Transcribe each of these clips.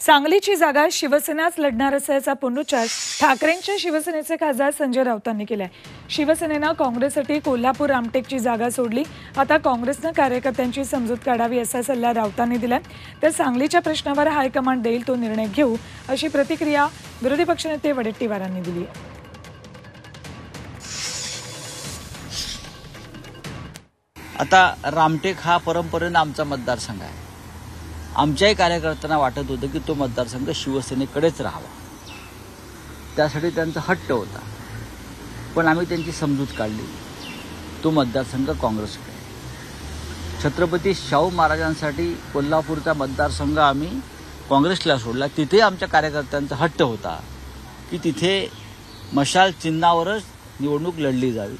सांगलीची जागा शिवसेनाच लढणार असल्याचा पुनरुच्चार ठाकरेंच्या शिवसेनेचे खासदार संजय राऊतांनी केलाय। शिवसेनेनं काँग्रेससाठी कोल्हापूर रामटेकची जागा सोडली, आता काँग्रेसनं कार्यकर्त्यांची समजूत काढावी असा सल्ला राऊतांनी दिलाय। तर सांगलीच्या प्रश्नावर हायकमांड देईल तो निर्णय घेऊ अशी प्रतिक्रिया विरोधी पक्षनेते वडेट्टीवारांनी दिली आहे। आता रामटेक हा परंपरेने आमचा मतदारसंघ आहे। आमच्याही कार्यकर्त्यांना वाटत होतं की तो मतदारसंघ शिवसेनेकडेच राहावा, त्यासाठी त्यांचा हट्ट होता। पण आम्ही त्यांची समजूत काढली, तो मतदारसंघ काँग्रेसकडे। छत्रपती शाहू महाराजांसाठी कोल्हापूरचा मतदारसंघ आम्ही काँग्रेसला सोडला। तिथे आमच्या कार्यकर्त्यांचा हट्ट होता की तिथे मशाल चिन्हावरच निवडणूक लढली जावी।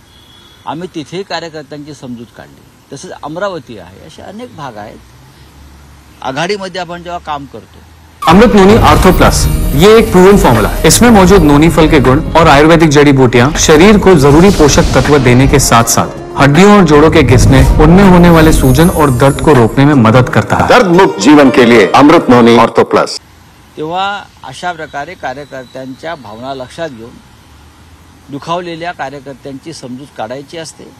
आम्ही तिथेही कार्यकर्त्यांची समजूत काढली। तसंच अमरावती आहे, असे अनेक भाग आहेत। आघाडीमध्ये आपण जेव्हा काम करतो, अमृत नोनी आर्थो प्लस ये एक प्रूवन फॉर्मूला है। इसमें मौजूद नोनी फल के गुण और आयुर्वेदिक जड़ी बूटियां शरीर को जरूरी पोषक तत्व देने के साथ साथ हड्डियों और जोड़ों के घिसने, उनमें होने वाले सूजन और दर्द को रोकने में मदद करता है। दर्द मुक्त जीवन के लिए अमृत नोनी आर्थो प्लस। तेव्हा अशा प्रकारे कार्यकर्त्यांच्या भावना लक्षात घेऊन दुखावलेल्या कार्यकर्त्यांची समजूत काढायची असते।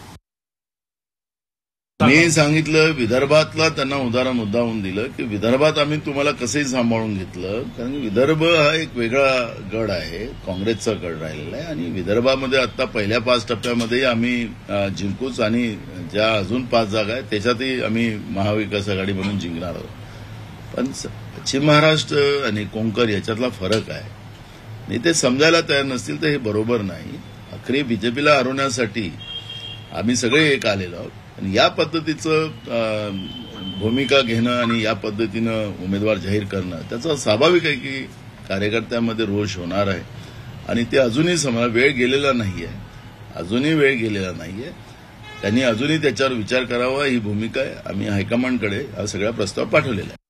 मी सांगितलं, विदर्भातला त्यांना उदाहरण मुद्दामून दिलं की विदर्भात आम्ही तुम्हाला कसंही सांभाळून घेतलं, कारण विदर्भ हा एक वेगळा गड आहे, काँग्रेसचा गड राहिलेला आहे। आणि विदर्भामध्ये आता पहिल्या 5 टप्प्यामध्ये आम्ही जिंकूच, आणि ज्या अजून 5 जागा आहेत त्याच्यातही आम्ही महाविकास आघाडी म्हणून जिंकणार आहोत। पण पश्चिम महाराष्ट्र आणि कोंकण याच्यातला फरक आहे, आणि ते समजायला तयार नसतील तर हे बरोबर नाही। अखेरी बीजेपीला हरवण्यासाठी आम्ही सगळे एक आलेलो आहोत, आणि या पद्धतीचं भूमिका घेणं आणि या पद्धतीनं उमेदवार जाहीर करणं त्याचा स्वाभाविक आहे की कार्यकर्त्यांमध्ये रोष होणार आहे। आणि ते अजूनही वेळ गेलेला नाहीये, अजूनही वेळ गेलेला नाहीये। त्यांनी अजूनही त्याच्यावर विचार करावा, ही भूमिका आहे। आम्ही हायकमांडकडे हा सगळा प्रस्ताव पाठवलेला आहे।